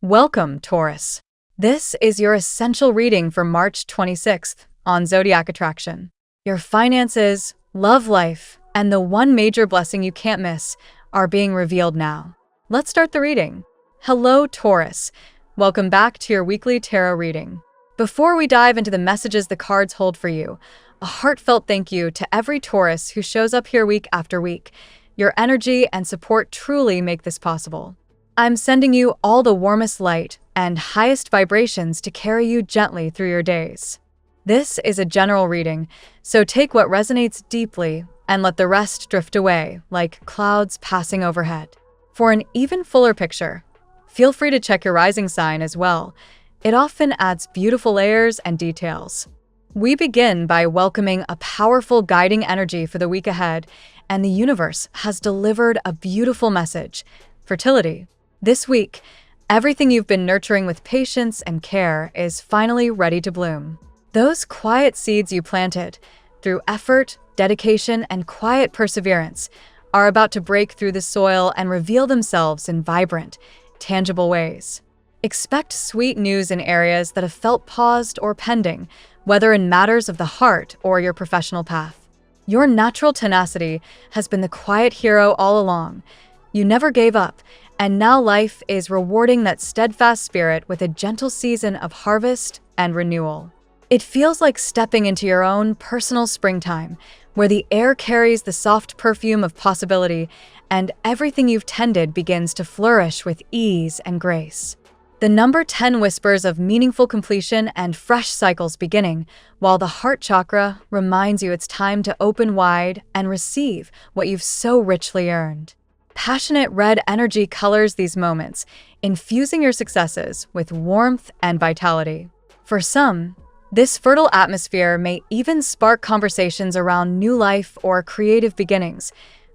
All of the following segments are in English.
Welcome, Taurus. This is your essential reading for March 26th on Zodiac Attraction. Your finances, love life, and the one major blessing you can't miss are being revealed now. Let's start the reading. Hello, Taurus. Welcome back to your weekly tarot reading. Before we dive into the messages the cards hold for you, a heartfelt thank you to every Taurus who shows up here week after week. Your energy and support truly make this possible. I'm sending you all the warmest light and highest vibrations to carry you gently through your days. This is a general reading, so take what resonates deeply and let the rest drift away like clouds passing overhead. For an even fuller picture, feel free to check your rising sign as well. It often adds beautiful layers and details. We begin by welcoming a powerful guiding energy for the week ahead, and the universe has delivered a beautiful message: fertility. This week, everything you've been nurturing with patience and care is finally ready to bloom. Those quiet seeds you planted, through effort, dedication, and quiet perseverance, are about to break through the soil and reveal themselves in vibrant, tangible ways. Expect sweet news in areas that have felt paused or pending, whether in matters of the heart or your professional path. Your natural tenacity has been the quiet hero all along. You never gave up, and now life is rewarding that steadfast spirit with a gentle season of harvest and renewal. It feels like stepping into your own personal springtime, where the air carries the soft perfume of possibility, and everything you've tended begins to flourish with ease and grace. The number 10 whispers of meaningful completion and fresh cycles beginning, while the heart chakra reminds you it's time to open wide and receive what you've so richly earned. Passionate red energy colors these moments, infusing your successes with warmth and vitality. For some, this fertile atmosphere may even spark conversations around new life or creative beginnings.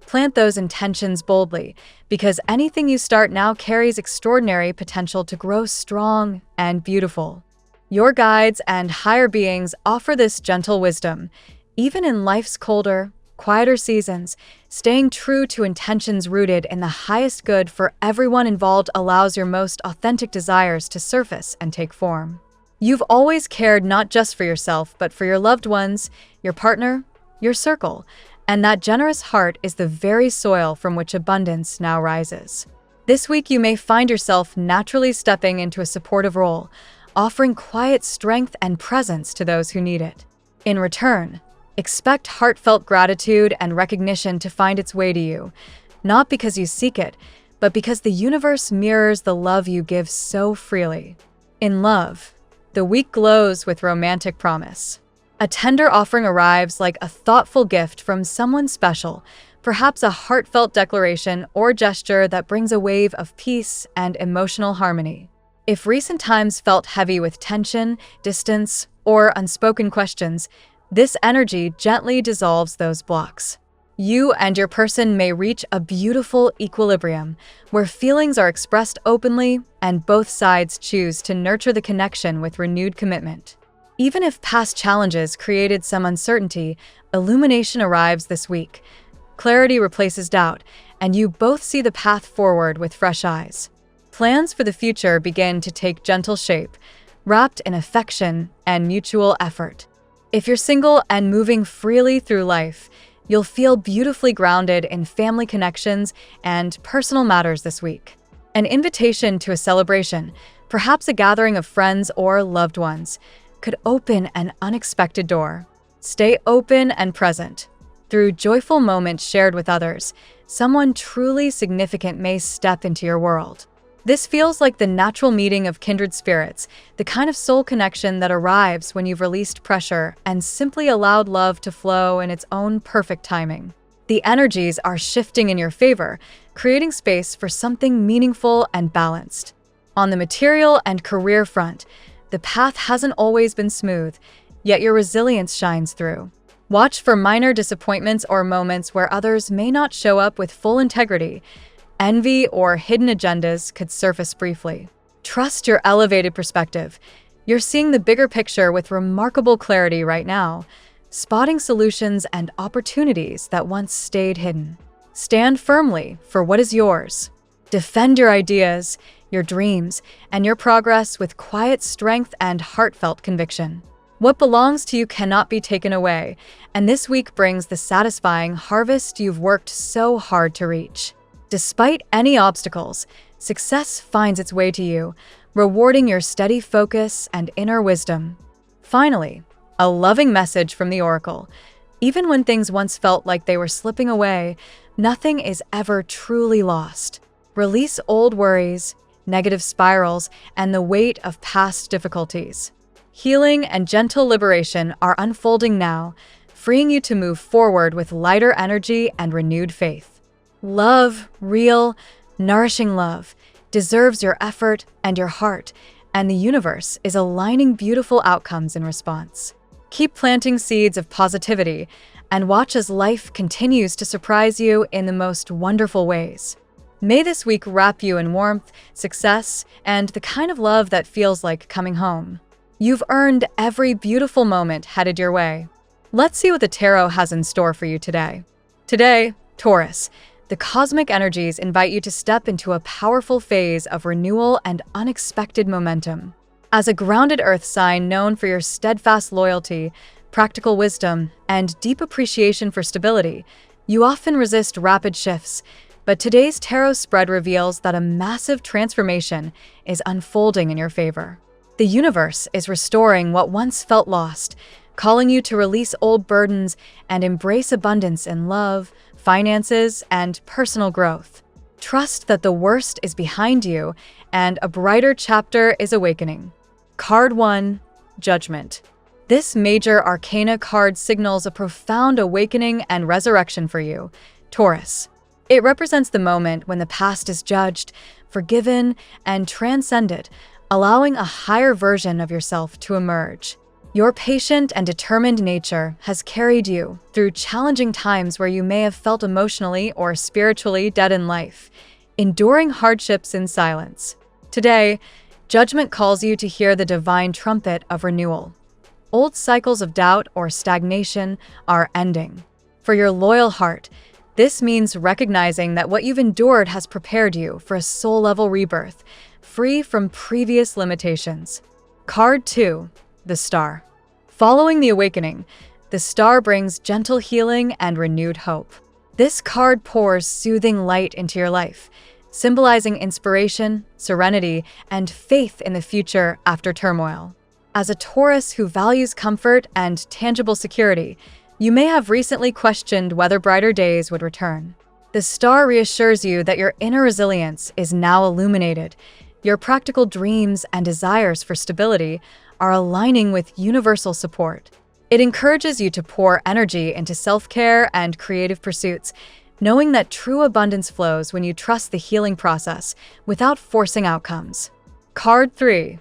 Plant those intentions boldly, because anything you start now carries extraordinary potential to grow strong and beautiful. Your guides and higher beings offer this gentle wisdom. Even in life's colder, quieter seasons, staying true to intentions rooted in the highest good for everyone involved allows your most authentic desires to surface and take form. You've always cared not just for yourself, but for your loved ones, your partner, your circle, and that generous heart is the very soil from which abundance now rises. This week you may find yourself naturally stepping into a supportive role, offering quiet strength and presence to those who need it. In return, expect heartfelt gratitude and recognition to find its way to you, not because you seek it, but because the universe mirrors the love you give so freely. In love, the week glows with romantic promise. A tender offering arrives like a thoughtful gift from someone special, perhaps a heartfelt declaration or gesture that brings a wave of peace and emotional harmony. If recent times felt heavy with tension, distance, or unspoken questions, this energy gently dissolves those blocks. You and your person may reach a beautiful equilibrium where feelings are expressed openly and both sides choose to nurture the connection with renewed commitment. Even if past challenges created some uncertainty, illumination arrives this week. Clarity replaces doubt, and you both see the path forward with fresh eyes. Plans for the future begin to take gentle shape, wrapped in affection and mutual effort. If you're single and moving freely through life, you'll feel beautifully grounded in family connections and personal matters this week. An invitation to a celebration, perhaps a gathering of friends or loved ones, could open an unexpected door. Stay open and present. Through joyful moments shared with others, someone truly significant may step into your world. This feels like the natural meeting of kindred spirits, the kind of soul connection that arrives when you've released pressure and simply allowed love to flow in its own perfect timing. The energies are shifting in your favor, creating space for something meaningful and balanced. On the material and career front, the path hasn't always been smooth, yet your resilience shines through. Watch for minor disappointments or moments where others may not show up with full integrity. Envy or hidden agendas could surface briefly. Trust your elevated perspective. You're seeing the bigger picture with remarkable clarity right now, spotting solutions and opportunities that once stayed hidden. Stand firmly for what is yours. Defend your ideas, your dreams, and your progress with quiet strength and heartfelt conviction. What belongs to you cannot be taken away, and this week brings the satisfying harvest you've worked so hard to reach. Despite any obstacles, success finds its way to you, rewarding your steady focus and inner wisdom. Finally, a loving message from the Oracle. Even when things once felt like they were slipping away, nothing is ever truly lost. Release old worries, negative spirals, and the weight of past difficulties. Healing and gentle liberation are unfolding now, freeing you to move forward with lighter energy and renewed faith. Love, real, nourishing love, deserves your effort and your heart, and the universe is aligning beautiful outcomes in response. Keep planting seeds of positivity and watch as life continues to surprise you in the most wonderful ways. May this week wrap you in warmth, success, and the kind of love that feels like coming home. You've earned every beautiful moment headed your way. Let's see what the tarot has in store for you today. Today, Taurus, the cosmic energies invite you to step into a powerful phase of renewal and unexpected momentum. As a grounded earth sign known for your steadfast loyalty, practical wisdom, and deep appreciation for stability, you often resist rapid shifts, but today's tarot spread reveals that a massive transformation is unfolding in your favor. The universe is restoring what once felt lost, calling you to release old burdens and embrace abundance in love, finances, and personal growth. Trust that the worst is behind you and a brighter chapter is awakening. Card 1, Judgment. This major arcana card signals a profound awakening and resurrection for you, Taurus. It represents the moment when the past is judged, forgiven, and transcended, allowing a higher version of yourself to emerge. Your patient and determined nature has carried you through challenging times where you may have felt emotionally or spiritually dead in life, enduring hardships in silence. Today, Judgment calls you to hear the divine trumpet of renewal. Old cycles of doubt or stagnation are ending. For your loyal heart, this means recognizing that what you've endured has prepared you for a soul-level rebirth, free from previous limitations. Card 2, the Star. Following the awakening, the Star brings gentle healing and renewed hope. This card pours soothing light into your life, symbolizing inspiration, serenity, and faith in the future after turmoil. As a Taurus who values comfort and tangible security, you may have recently questioned whether brighter days would return. The Star reassures you that your inner resilience is now illuminated. Your practical dreams and desires for stability are aligning with universal support. It encourages you to pour energy into self-care and creative pursuits, knowing that true abundance flows when you trust the healing process without forcing outcomes. Card 3,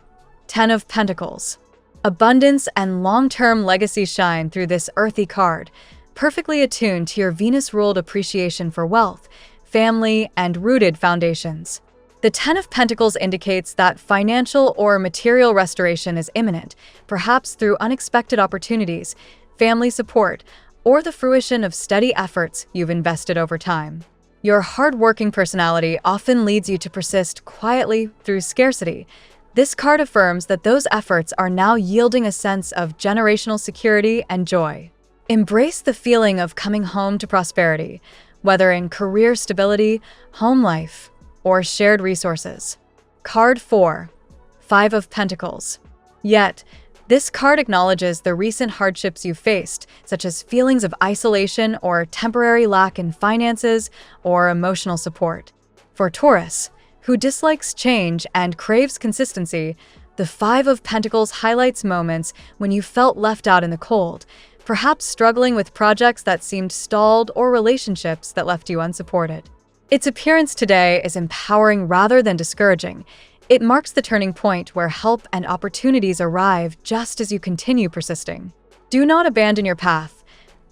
Ten of Pentacles. Abundance and long-term legacy shine through this earthy card, perfectly attuned to your Venus-ruled appreciation for wealth, family, and rooted foundations. The Ten of Pentacles indicates that financial or material restoration is imminent, perhaps through unexpected opportunities, family support, or the fruition of steady efforts you've invested over time. Your hard-working personality often leads you to persist quietly through scarcity. This card affirms that those efforts are now yielding a sense of generational security and joy. Embrace the feeling of coming home to prosperity, whether in career stability, home life, or shared resources. Card 4, Five of Pentacles. Yet, this card acknowledges the recent hardships you faced, such as feelings of isolation or temporary lack in finances or emotional support. For Taurus, who dislikes change and craves consistency, the Five of Pentacles highlights moments when you felt left out in the cold, perhaps struggling with projects that seemed stalled or relationships that left you unsupported. Its appearance today is empowering rather than discouraging. It marks the turning point where help and opportunities arrive just as you continue persisting. Do not abandon your path.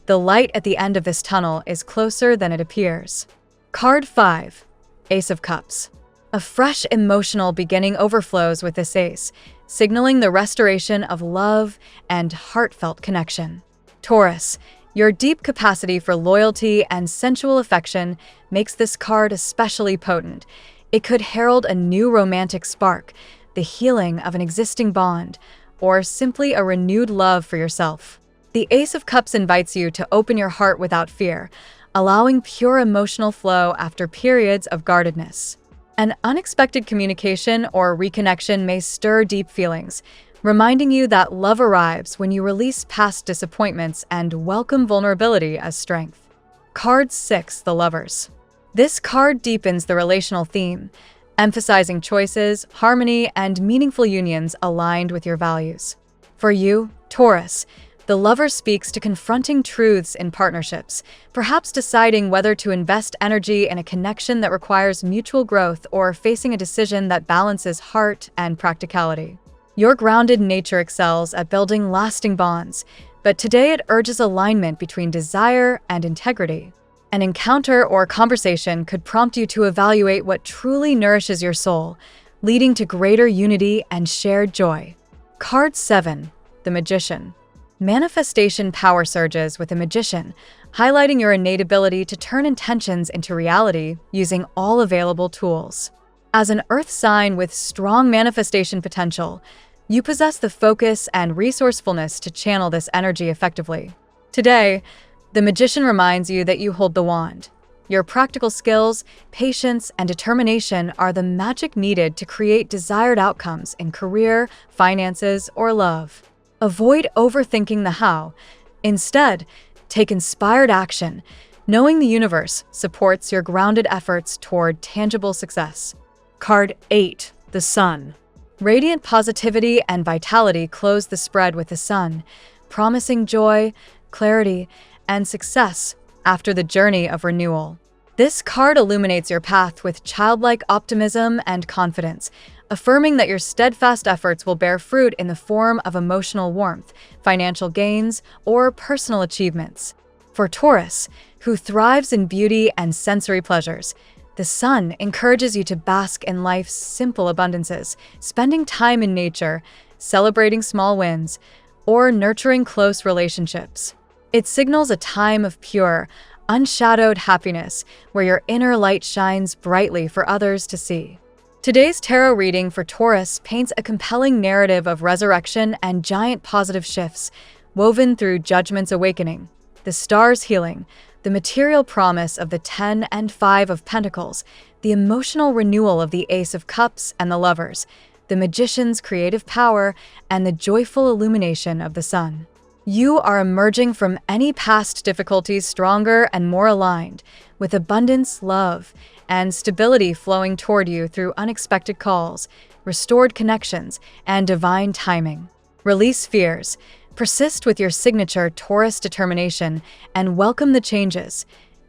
The light at the end of this tunnel is closer than it appears. Card 5, Ace of Cups. A fresh emotional beginning overflows with this ace, signaling the restoration of love and heartfelt connection. Taurus, your deep capacity for loyalty and sensual affection makes this card especially potent. It could herald a new romantic spark, the healing of an existing bond, or simply a renewed love for yourself. The Ace of Cups invites you to open your heart without fear, allowing pure emotional flow after periods of guardedness. An unexpected communication or reconnection may stir deep feelings, reminding you that love arrives when you release past disappointments and welcome vulnerability as strength. Card 6, the Lovers. This card deepens the relational theme, emphasizing choices, harmony, and meaningful unions aligned with your values. For you, Taurus, the Lover speaks to confronting truths in partnerships, perhaps deciding whether to invest energy in a connection that requires mutual growth or facing a decision that balances heart and practicality. Your grounded nature excels at building lasting bonds, but today it urges alignment between desire and integrity. An encounter or conversation could prompt you to evaluate what truly nourishes your soul, leading to greater unity and shared joy. Card 7, the Magician. Manifestation power surges with the Magician, highlighting your innate ability to turn intentions into reality using all available tools. As an earth sign with strong manifestation potential, you possess the focus and resourcefulness to channel this energy effectively. Today, the Magician reminds you that you hold the wand. Your practical skills, patience, and determination are the magic needed to create desired outcomes in career, finances, or love. Avoid overthinking the how. Instead, take inspired action, knowing the universe supports your grounded efforts toward tangible success. Card 8, the Sun. Radiant positivity and vitality close the spread with the Sun, promising joy, clarity, and success after the journey of renewal. This card illuminates your path with childlike optimism and confidence, affirming that your steadfast efforts will bear fruit in the form of emotional warmth, financial gains, or personal achievements. For Taurus, who thrives in beauty and sensory pleasures, the Sun encourages you to bask in life's simple abundances, spending time in nature, celebrating small wins, or nurturing close relationships. It signals a time of pure, unshadowed happiness where your inner light shines brightly for others to see. Today's tarot reading for Taurus paints a compelling narrative of resurrection and giant positive shifts, woven through Judgment's awakening, the stars' healing, the material promise of the 10 and 5 of Pentacles, the emotional renewal of the Ace of Cups and the Lovers, the Magician's creative power, and the joyful illumination of the Sun. You are emerging from any past difficulties stronger and more aligned, with abundance, love, and stability flowing toward you through unexpected calls, restored connections, and divine timing. Release fears, persist with your signature Taurus determination, and welcome the changes.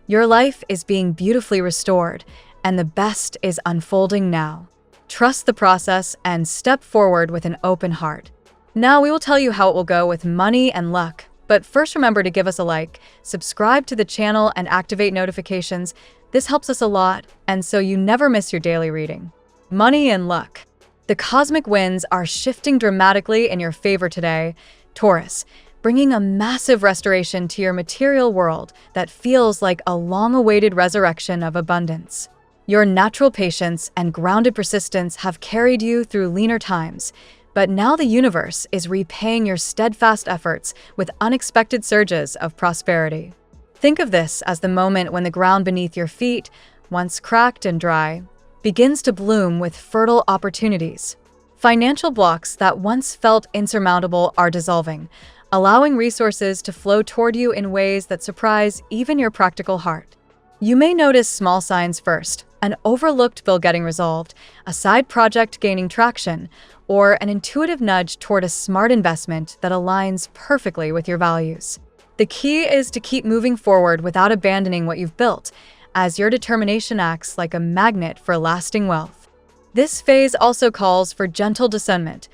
Your life is being beautifully restored, and the best is unfolding now. Trust the process and step forward with an open heart. Now we will tell you how it will go with money and luck, but first remember to give us a like, subscribe to the channel, and activate notifications. This helps us a lot, and so you never miss your daily reading. Money and luck. The cosmic winds are shifting dramatically in your favor today, Taurus, bringing a massive restoration to your material world that feels like a long-awaited resurrection of abundance. Your natural patience and grounded persistence have carried you through leaner times, but now the universe is repaying your steadfast efforts with unexpected surges of prosperity. Think of this as the moment when the ground beneath your feet, once cracked and dry, begins to bloom with fertile opportunities. Financial blocks that once felt insurmountable are dissolving, allowing resources to flow toward you in ways that surprise even your practical heart. You may notice small signs first: an overlooked bill getting resolved, a side project gaining traction, or an intuitive nudge toward a smart investment that aligns perfectly with your values. The key is to keep moving forward without abandoning what you've built, as your determination acts like a magnet for lasting wealth. This phase also calls for gentle discernment.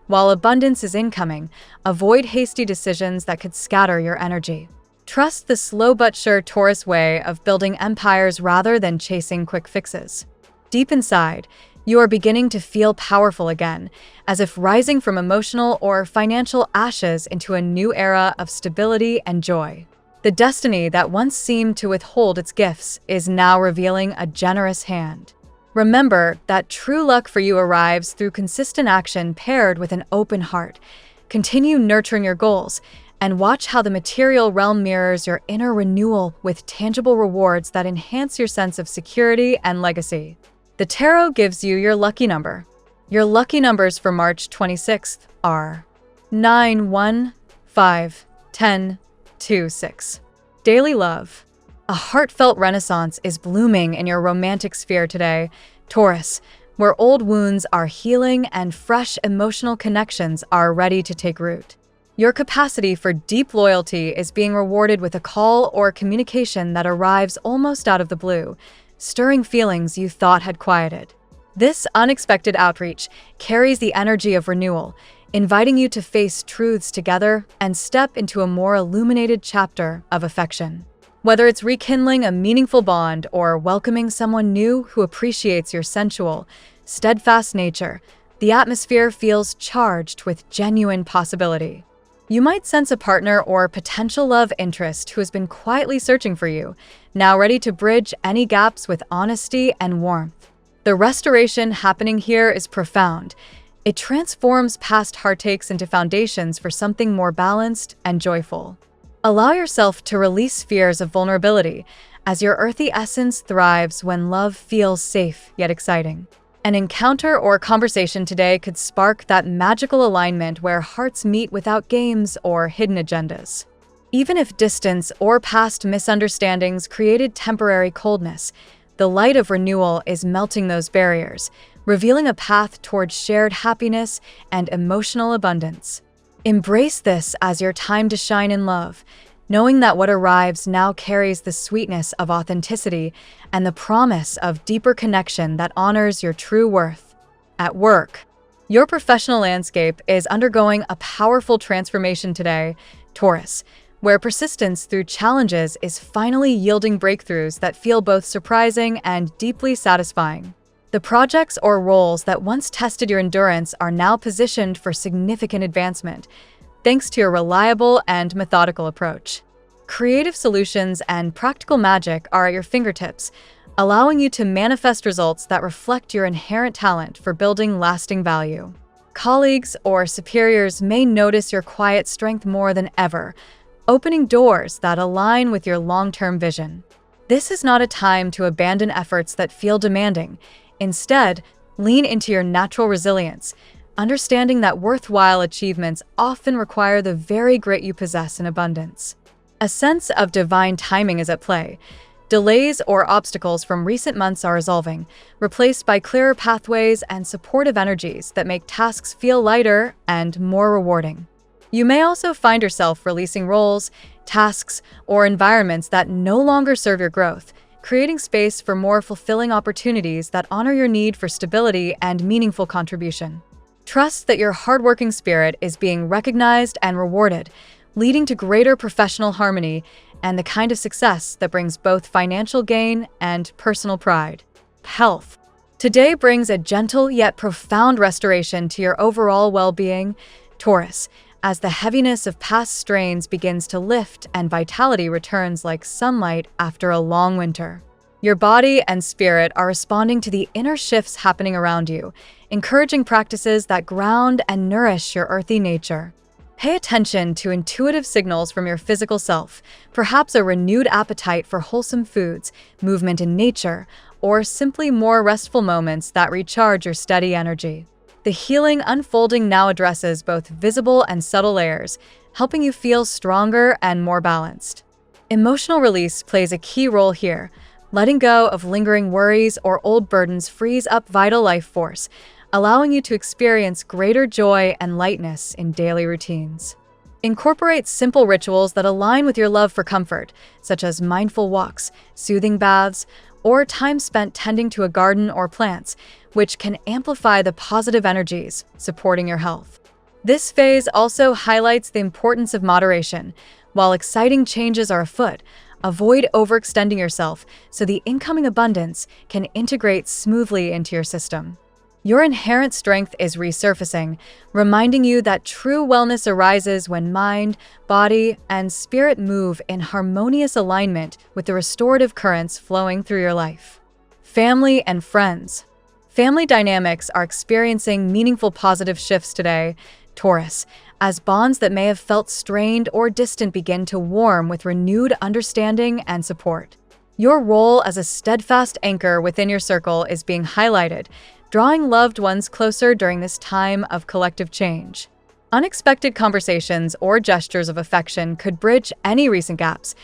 While abundance is incoming, avoid hasty decisions that could scatter your energy. Trust the slow but sure Taurus way of building empires rather than chasing quick fixes. Deep inside, you are beginning to feel powerful again, as if rising from emotional or financial ashes into a new era of stability and joy. The destiny that once seemed to withhold its gifts is now revealing a generous hand. Remember that true luck for you arrives through consistent action paired with an open heart. Continue nurturing your goals and watch how the material realm mirrors your inner renewal with tangible rewards that enhance your sense of security and legacy. The tarot gives you your lucky number. Your lucky numbers for March 26th are 9, 1, 5, 10, 2, 6. Daily love. A heartfelt renaissance is blooming in your romantic sphere today, Taurus, where old wounds are healing and fresh emotional connections are ready to take root. Your capacity for deep loyalty is being rewarded with a call or communication that arrives almost out of the blue, stirring feelings you thought had quieted. This unexpected outreach carries the energy of renewal, inviting you to face truths together and step into a more illuminated chapter of affection. Whether it's rekindling a meaningful bond or welcoming someone new who appreciates your sensual, steadfast nature, the atmosphere feels charged with genuine possibility. You might sense a partner or potential love interest who has been quietly searching for you, now ready to bridge any gaps with honesty and warmth. The restoration happening here is profound. It transforms past heartaches into foundations for something more balanced and joyful. Allow yourself to release fears of vulnerability, as your earthy essence thrives when love feels safe yet exciting. An encounter or conversation today could spark that magical alignment where hearts meet without games or hidden agendas. Even if distance or past misunderstandings created temporary coldness, the light of renewal is melting those barriers, revealing a path towards shared happiness and emotional abundance. Embrace this as your time to shine in love, knowing that what arrives now carries the sweetness of authenticity and the promise of deeper connection that honors your true worth. At work, your professional landscape is undergoing a powerful transformation today, Taurus, where persistence through challenges is finally yielding breakthroughs that feel both surprising and deeply satisfying. The projects or roles that once tested your endurance are now positioned for significant advancement, thanks to your reliable and methodical approach. Creative solutions and practical magic are at your fingertips, allowing you to manifest results that reflect your inherent talent for building lasting value. Colleagues or superiors may notice your quiet strength more than ever, opening doors that align with your long-term vision. This is not a time to abandon efforts that feel demanding. Instead, lean into your natural resilience, understanding that worthwhile achievements often require the very grit you possess in abundance. A sense of divine timing is at play. Delays or obstacles from recent months are resolving, replaced by clearer pathways and supportive energies that make tasks feel lighter and more rewarding. You may also find yourself releasing roles, tasks, or environments that no longer serve your growth, creating space for more fulfilling opportunities that honor your need for stability and meaningful contribution. Trust that your hardworking spirit is being recognized and rewarded, leading to greater professional harmony and the kind of success that brings both financial gain and personal pride. Health. Today brings a gentle yet profound restoration to your overall well-being, Taurus, as the heaviness of past strains begins to lift and vitality returns like sunlight after a long winter. Your body and spirit are responding to the inner shifts happening around you, encouraging practices that ground and nourish your earthy nature. Pay attention to intuitive signals from your physical self, perhaps a renewed appetite for wholesome foods, movement in nature, or simply more restful moments that recharge your steady energy. The healing unfolding now addresses both visible and subtle layers, helping you feel stronger and more balanced. Emotional release plays a key role here. Letting go of lingering worries or old burdens frees up vital life force, allowing you to experience greater joy and lightness in daily routines. Incorporate simple rituals that align with your love for comfort, such as mindful walks, soothing baths, or time spent tending to a garden or plants, which can amplify the positive energies supporting your health. This phase also highlights the importance of moderation. While exciting changes are afoot, avoid overextending yourself so the incoming abundance can integrate smoothly into your system. Your inherent strength is resurfacing, reminding you that true wellness arises when mind, body, and spirit move in harmonious alignment with the restorative currents flowing through your life. Family and friends. Family dynamics are experiencing meaningful positive shifts today, Taurus, as bonds that may have felt strained or distant begin to warm with renewed understanding and support. Your role as a steadfast anchor within your circle is being highlighted, drawing loved ones closer during this time of collective change. Unexpected conversations or gestures of affection could bridge any recent gaps,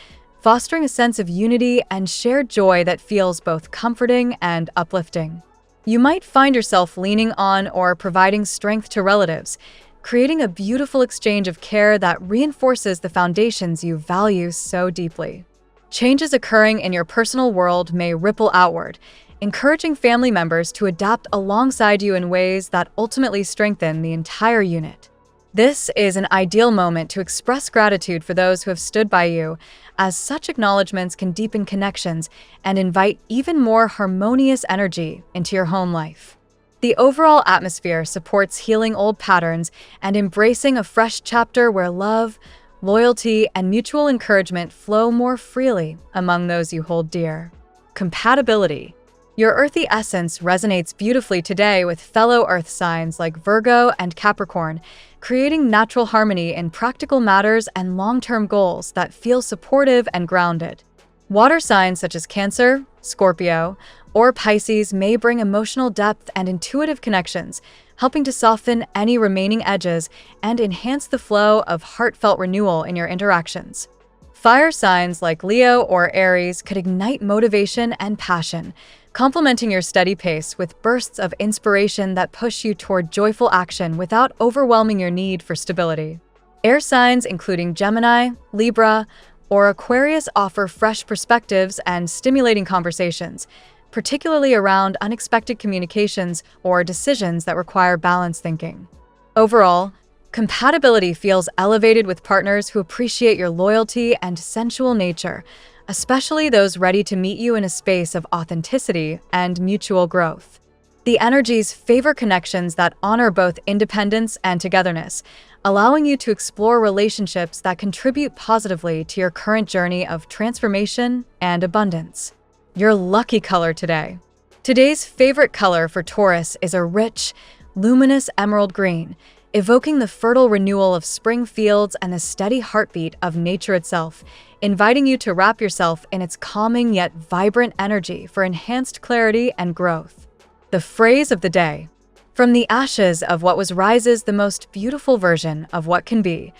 fostering a sense of unity and shared joy that feels both comforting and uplifting. You might find yourself leaning on or providing strength to relatives, creating a beautiful exchange of care that reinforces the foundations you value so deeply. Changes occurring in your personal world may ripple outward, encouraging family members to adapt alongside you in ways that ultimately strengthen the entire unit. This is an ideal moment to express gratitude for those who have stood by you, as such acknowledgments can deepen connections and invite even more harmonious energy into your home life. The overall atmosphere supports healing old patterns and embracing a fresh chapter where love, loyalty, and mutual encouragement flow more freely among those you hold dear. Compatibility. Your earthy essence resonates beautifully today with fellow earth signs like Virgo and Capricorn, creating natural harmony in practical matters and long-term goals that feel supportive and grounded. Water signs such as Cancer, Scorpio, or Pisces may bring emotional depth and intuitive connections, helping to soften any remaining edges and enhance the flow of heartfelt renewal in your interactions. Fire signs like Leo or Aries could ignite motivation and passion, complementing your steady pace with bursts of inspiration that push you toward joyful action without overwhelming your need for stability. Air signs including Gemini, Libra, or Aquarius offer fresh perspectives and stimulating conversations, particularly around unexpected communications or decisions that require balanced thinking. Overall, compatibility feels elevated with partners who appreciate your loyalty and sensual nature, especially those ready to meet you in a space of authenticity and mutual growth. The energies favor connections that honor both independence and togetherness, allowing you to explore relationships that contribute positively to your current journey of transformation and abundance. Your lucky color today. Today's favorite color for Taurus is a rich, luminous emerald green, evoking the fertile renewal of spring fields and the steady heartbeat of nature itself, inviting you to wrap yourself in its calming yet vibrant energy for enhanced clarity and growth. The phrase of the day. From the ashes of what was rises the most beautiful version of what can be.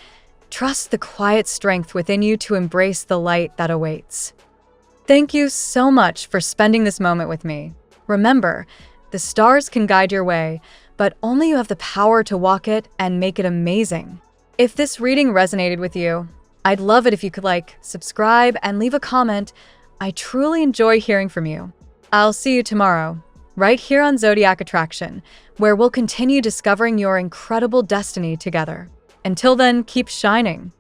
Trust the quiet strength within you to embrace the light that awaits. Thank you so much for spending this moment with me. Remember, the stars can guide your way, but only you have the power to walk it and make it amazing. If this reading resonated with you, I'd love it if you could subscribe, and leave a comment. I truly enjoy hearing from you. I'll see you tomorrow, right here on Zodiac Attraction, where we'll continue discovering your incredible destiny together. Until then, keep shining.